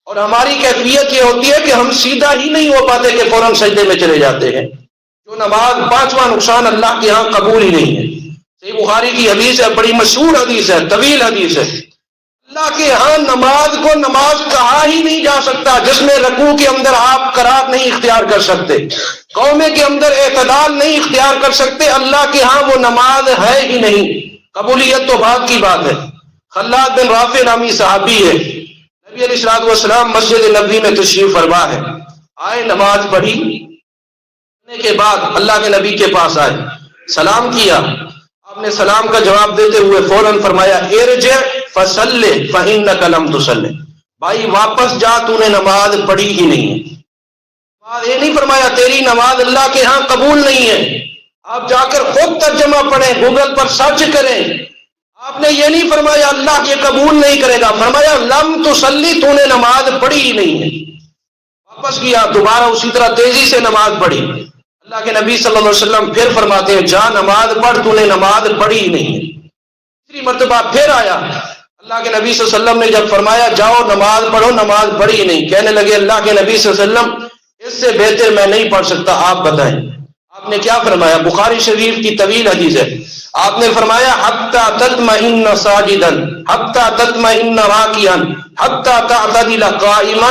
اور ہماری کیفیت یہ ہوتی ہے کہ ہم سیدھا ہی نہیں ہو پاتے کہ فوراً سجدے میں چلے جاتے ہیں، جو نماز پانچواں نقصان اللہ کے ہاں قبول ہی نہیں ہے۔ صحیح بخاری کی حدیث ہے، بڑی مشہور حدیث ہے، طویل حدیث ہے، اللہ کے ہاں نماز کو نماز کہا ہی نہیں جا سکتا جس میں رکوع کے اندر آپ قرار نہیں اختیار کر سکتے، قومے کے اندر اعتدال نہیں اختیار کر سکتے، اللہ کے ہاں وہ نماز ہے ہی نہیں۔ قبولیت تو بعد کی بات ہے۔ خلاد بن رافع نامی صحابی ہے، نبی علیہ الصلوۃ والسلام مسجد نبوی میں تشریف فرما ہے، آئے نماز پڑھی کے بعد اللہ کے نبی کے پاس آئے، سلام کیا، آپ نے سلام کا جواب دیتے ہوئے فوراً فرمایا ارجع فصلی فإنک لم تصلی، بھائی واپس جا، تو نے نماز پڑھی ہی نہیں ہے۔ یہ نہیں فرمایا تیری نماز اللہ کے ہاں قبول نہیں ہے، آپ جا کر خود ترجمہ پڑھیں، گوگل پر سرچ کریں، آپ نے یہ نہیں فرمایا اللہ یہ قبول نہیں کرے گا، فرمایا لم تصلی، تو نے نماز پڑھی ہی نہیں ہے۔ واپس کیا، دوبارہ اسی طرح تیزی سے نماز پڑھی، اللہ کے نبی صلی اللہ علیہ وسلم پھر فرماتے ہیں جا نماز پڑھ، تو نے نماز پڑھی ہی نہیں ہے۔ تیسری مرتبہ پھر آیا، اللہ کے نبی صلی اللہ علیہ وسلم نے جب فرمایا جاؤ نماز پڑھو، نماز پڑھی ہی نہیں، کہنے لگے اللہ کے نبی صلی اللہ علیہ وسلم اس سے بہتر میں نہیں پڑھ سکتا، آپ بتائیں۔ آپ نے کیا فرمایا؟ بخاری شریف کی طویل حدیث ہے، آپ نے فرمایا حتی تطمئن ساجدا حتی تطمئن راکعا حتی تعتدل قائما،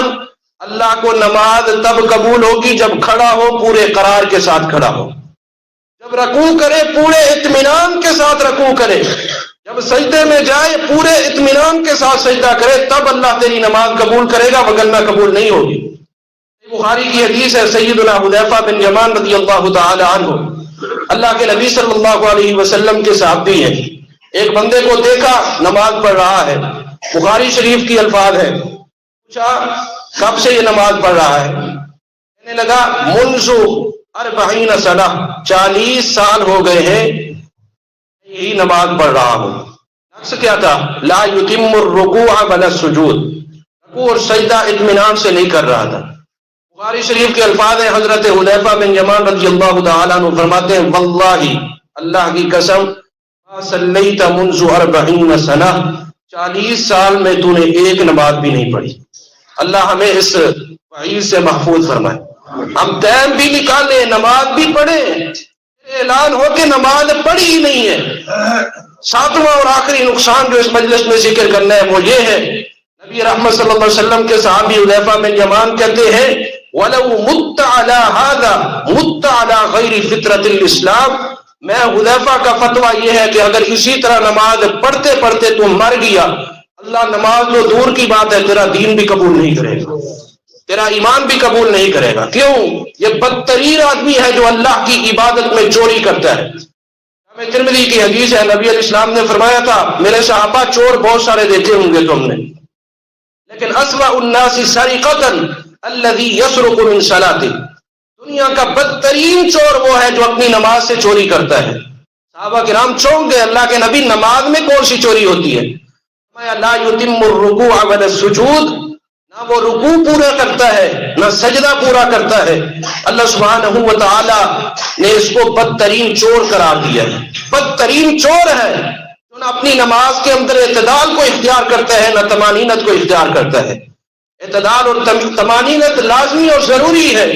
اللہ کو نماز تب قبول ہوگی جب کھڑا ہو، پورے قرار کے ساتھ کھڑا ہو، جب رکوع کرے پورے اطمینان کے ساتھ رکوع کرے، جب سجدے میں جائے پورے اطمینان کے ساتھ سجدہ کرے، تب اللہ تیری نماز قبول کرے گا، وگرنہ قبول نہیں ہوگی۔ بخاری کی حدیث ہے، سیدنا حذیفہ بن یمان رضی اللہ تعالی عنہ اللہ کے نبی صلی اللہ علیہ وسلم کے صحابی ہیں، ایک بندے کو دیکھا نماز پڑھ رہا ہے، بخاری شریف کی الفاظ ہے، پوچھا کب سے یہ نماز پڑھ رہا ہے؟ کہنے لگا منذ 40 سنہ، 40 سال ہو گئے ہیں یہی نماز پڑھ رہا ہوں۔ نقص کیا تھا؟ لا یتم الرکوع ولا السجود، رکوع اور سجدہ اطمینان سے نہیں کر رہا تھا۔ بخاری شریف کے الفاظ ہیں، حضرت حذیفہ بن یمان رضی اللہ تعالی عنہ فرماتے ہیں واللہ، اللہ کی قسم، ما صلیت منذ 40 سنہ، 40 سال میں تو نے ایک نماز بھی نہیں پڑھی۔ اللہ ہمیں اس وعید سے محفوظ فرمائے۔ ہم ٹائم بھی نکالیں، نماز بھی پڑھیں، اعلان ہو کہ نماز پڑھی ہی نہیں ہے۔ ساتواں اور آخری نقصان جو اس مجلس میں ذکر کرنا ہے وہ یہ ہے، نبی رحمت صلی اللہ علیہ وسلم کے صحابی حذیفہ بن یمان کہتے ہیں وَلَوْ مُتَّ عَلَى هَذَا مُتَّ عَلَى غَيْرِ فِطْرَةِ الْإِسْلَامِ، میں حذیفہ کا فتویٰ یہ ہے کہ اگر اسی طرح نماز پڑھتے پڑھتے تو مر گیا، اللہ نماز تو دور کی بات ہے تیرا دین بھی قبول نہیں کرے گا۔ تیرا ایمان بھی قبول نہیں کرے گا. کیوں؟ یہ بدترین آدمی ہے جو اللہ کی عبادت میں چوری کرتا ہے. ہمیں ترمذی کی حدیث ہے، نبی علیہ السلام نے فرمایا تھا میرے صحابہ چور بہت سارے دیکھے ہوں گے تم نے، لیکن اسوأ الناس سرقۃ الذی یسرق من صلاۃ، دنیا کا بدترین چور وہ ہے جو اپنی نماز سے چوری کرتا ہے. صحابہ کرام چونک گئے، اللہ کے نبی نماز میں کون سی چوری ہوتی ہے؟ فرمایا لا یتم الرکوع ولا السجود، نہ وہ رکوع پورا کرتا ہے نہ سجدہ پورا کرتا ہے. اللہ سبحانہ و تعالی نے اس کو بدترین چور قرار دیا ہے. بدترین چور ہے جو نہ اپنی نماز کے اندر اعتدال کو اختیار کرتا ہے نہ طمانینت کو اختیار کرتا ہے. اعتدال اور طمانینت لازمی اور ضروری ہے.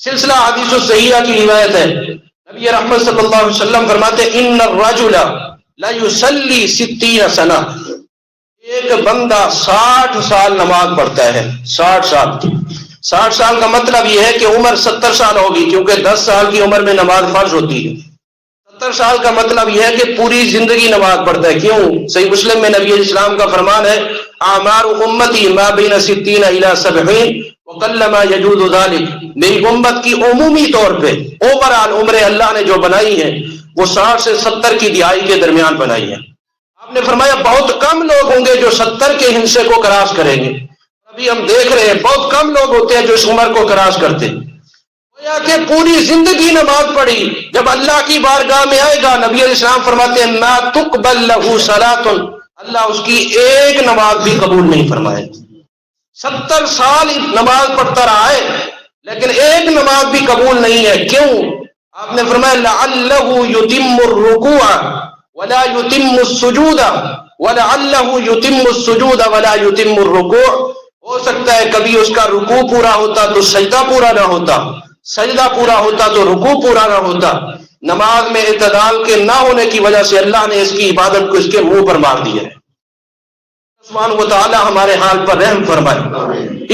سلسلہ حدیث الصحیحہ کی روایت ہے، نبی رحمت صلی اللہ علیہ وسلم فرماتے ان الرجل لا یصلی 60 سنہ، ایک بندہ 60 سال نماز پڑھتا ہے. 60 سال کا مطلب یہ ہے کہ عمر 70 سال ہوگی، کیونکہ 10 سال کی عمر میں نماز فرض ہوتی ہے. 70 سال کا مطلب یہ ہے کہ پوری زندگی نماز پڑھتا ہے. کیوں؟ صحیح مسلم میں نبی علیہ السلام کا فرمان ہے اعمار امتی ما بین 60 الی 70 وقلما یجوز ذلک، میری امت کی عمومی طور پہ اوور آل عمریں اللہ نے جو بنائی ہیں وہ 60 سے 70 کی دہائی کے درمیان بنائی ہے. آپ نے فرمایا بہت کم لوگ ہوں گے جو 70 کے ہندسے کو کراس کریں گے. ابھی ہم دیکھ رہے ہیں بہت کم لوگ ہوتے ہیں جو اس عمر کو کراس کرتے. گویا کہ پوری زندگی نماز پڑھی، جب اللہ کی بارگاہ میں آئے گا نبی علیہ السلام فرماتے ہیں ما تقبل له صلاۃ، اللہ اس کی ایک نماز بھی قبول نہیں فرمائے. 70 سال نماز پڑھتا رہا ہے لیکن ایک نماز بھی قبول نہیں ہے. کیوں؟ آپ نے فرمایا لعلہ یتم الرکوع ولا یتم السجود ولعلہ یتم السجود ولا یتم الرکوع، ہو سکتا ہے کبھی اس کا رکوع پورا ہوتا تو سجدہ پورا نہ ہوتا، سجدہ پورا ہوتا تو رکوع پورا نہ ہوتا. نماز میں اعتدال کے نہ ہونے کی وجہ سے اللہ نے اس کی عبادت کو اس کے منہ پر مار دیا ہے. سبحانہ و تعالی ہمارے حال پر رحم فرمائے.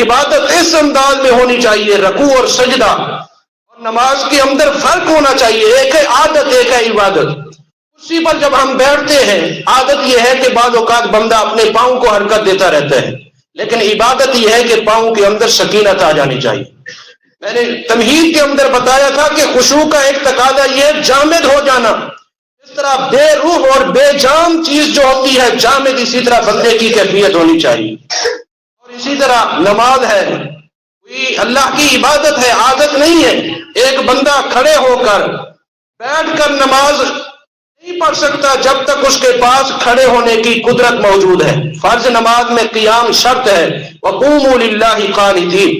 عبادت اس انداز میں ہونی چاہیے، رکوع اور سجدہ اور نماز کے اندر فرق ہونا چاہیے. ایک ہے عادت، ایک ہے عبادت. اسی پر جب ہم بیٹھتے ہیں عادت یہ ہے کہ بعض اوقات بندہ اپنے پاؤں کو حرکت دیتا رہتا ہے، لیکن عبادت یہ ہے کہ پاؤں کے اندر سکینت آ جانی چاہیے. میں نے تمہید کے اندر بتایا تھا کہ خشوع کا ایک تقاضا یہ ہے جامد ہو جانا. اس طرح بے روح اور بے جان چیز جو ہوتی ہے جامد، اسی طرح بندے کی کیفیت ہونی چاہیے. اور اسی طرح نماز ہے، کوئی اللہ کی عبادت ہے، عادت نہیں ہے. ایک بندہ کھڑے ہو کر بیٹھ کر نماز نہیں پڑھ سکتا جب تک اس کے پاس کھڑے ہونے کی قدرت موجود ہے. فرض نماز میں قیام شرط ہے. وقوموا للہ قانتین،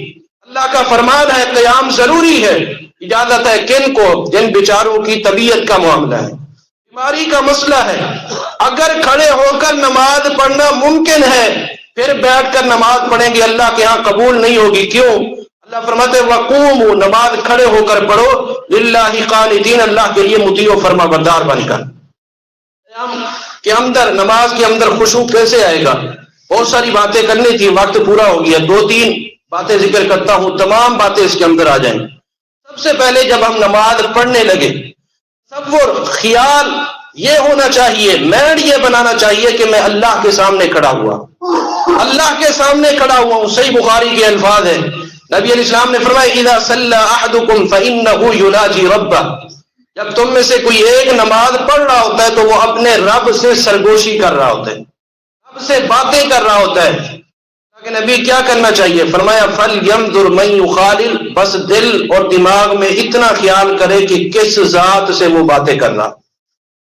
اللہ کا فرمان ہے قیام ضروری ہے. اجازت ہے کن کو؟ جن بیچاروں کی طبیعت کا معاملہ ہے، بیماری کا مسئلہ ہے. اگر کھڑے ہو کر نماز پڑھنا ممکن ہے پھر بیٹھ کر نماز پڑھیں گے اللہ کے ہاں قبول نہیں ہوگی. کیوں؟ اللہ فرماتے ہیں وقوموا، نماز کھڑے ہو کر پڑھو، للہ قانتین، اللہ کے لیے مطیع و فرما بردار بن کر. کہ اندر نماز کے اندر خشوع کیسے آئے گا؟ بہت ساری باتیں کرنی تھی، وقت پورا ہو گیا. 2-3 باتیں ذکر کرتا ہوں، تمام باتیں اس کے اندر آ جائیں. سب سے پہلے جب ہم نماز پڑھنے لگے تصور، خیال یہ ہونا چاہیے، مینڈ یہ بنانا چاہیے کہ میں اللہ کے سامنے کھڑا ہوا، اللہ کے سامنے کھڑا ہوا ہوں. صحیح بخاری کے الفاظ ہیں، نبی علیہ السلام نے فرمایا اذا صلی احدکم فانہ یناجی ربہ، جب تم میں سے کوئی ایک نماز پڑھ رہا ہوتا ہے تو وہ اپنے رب سے سرگوشی کر رہا ہوتا ہے، رب سے باتیں کر رہا ہوتا ہے. کہ نبی کیا کرنا چاہیے؟ فرمایا فَلْيَنْظُرْ مَنْ يُخَالِلْ، بس دل اور دماغ میں اتنا خیال کرے کہ کس ذات سے وہ باتیں کر رہا.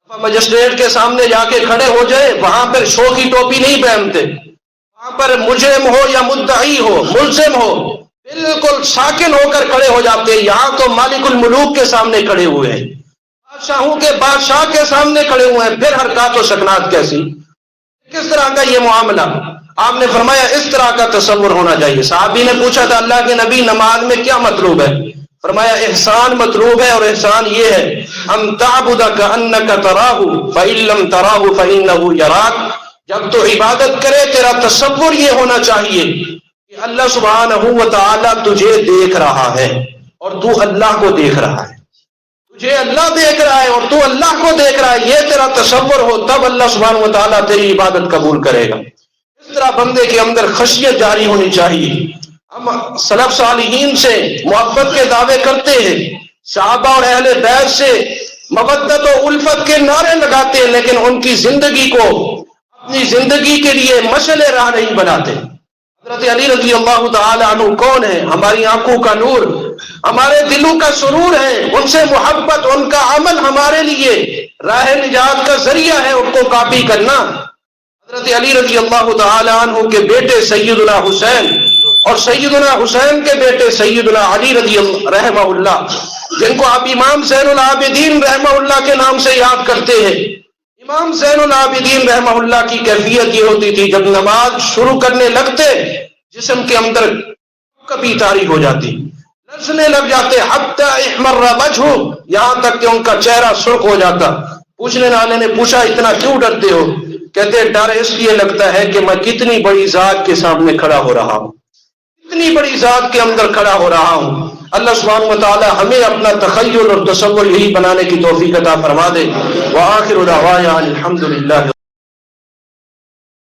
مجسٹریٹ کے سامنے جا کے کھڑے ہو جائے، وہاں پر شو کی ٹوپی نہیں پہنتے، وہاں پر مجرم ہو یا مدعی ہو، ملزم ہو، بالکل ساکن ہو کر کھڑے ہو جاتے ہیں. یہاں تو مالک الملوک کے سامنے کھڑے ہوئے ہیں، بادشاہوں کے بادشاہ کے سامنے کھڑے ہوئے ہیں، پھر حرکات و سکنات کیسی؟ کس طرح کا یہ معاملہ؟ آپ نے فرمایا اس طرح کا تصور ہونا چاہیے. صحابی نے پوچھا تھا اللہ کے نبی نماز میں کیا مطلوب ہے؟ فرمایا احسان مطلوب ہے، اور احسان یہ ہے ان تعبد کأنک تراہ فإن لم تراہ فإنہ یراک، جب تو عبادت کرے تیرا تصور یہ ہونا چاہیے کہ اللہ سبحانہ و تعالی تجھے دیکھ رہا ہے اور تو اللہ کو دیکھ رہا ہے، تجھے اللہ دیکھ رہا ہے اور تو اللہ کو دیکھ رہا ہے. یہ تیرا تصور ہو تب اللہ سبحانہ و تعالی تیری عبادت قبول کرے گا. اس طرح بندے کے اندر خشیت جاری ہونی چاہیے. ہم سلف صالحین سے محبت کے دعوے کرتے ہیں، صحابہ اور اہل بیت سے مودت و الفت کے نعرے لگاتے ہیں، لیکن ان کی زندگی کو اپنی زندگی کے لیے مشعل راہ نہیں بناتے۔ حضرت علی رضی اللہ تعالی عنہ کون ہے؟ ہماری آنکھوں کا نور، ہمارے دلوں کا سرور ہے، ان سے محبت، ان کا عمل ہمارے لیے راہ نجات کا ذریعہ ہے، ان کو کاپی کرنا۔ حضرت علی رضی اللہ تعالی عنہ کے بیٹے سیدنا حسین اور سیدنا حسین کے بیٹے سیدنا علی رضی اللہ رحمہ اللہ، جن کو آپ امام زین العابدین رحمہ اللہ کے نام سے یاد کرتے ہیں، امام زین العابدین رحمہ اللہ کی کیفیت یہ ہوتی تھی، جب نماز شروع کرنے لگتے جسم کے اندر کبھی تاری ہو جاتی، لرزنے لگ جاتے، حتی احمر وجہہ، یہاں تک کہ ان کا چہرہ سرخ ہو جاتا۔ پوچھنے والے نے پوچھا اتنا کیوں ڈرتے ہو؟ کہتے ڈر اس لیے لگتا ہے کہ میں کتنی بڑی ذات کے سامنے کھڑا ہو رہا ہوں، کتنی بڑی ذات کے اندر کھڑا ہو رہا ہوں۔ اللہ سبحانہ وتعالی ہمیں اپنا تخیل اور تصور یہی بنانے کی توفیق عطا فرما دے۔ وآخر دعوانا الحمدللہ۔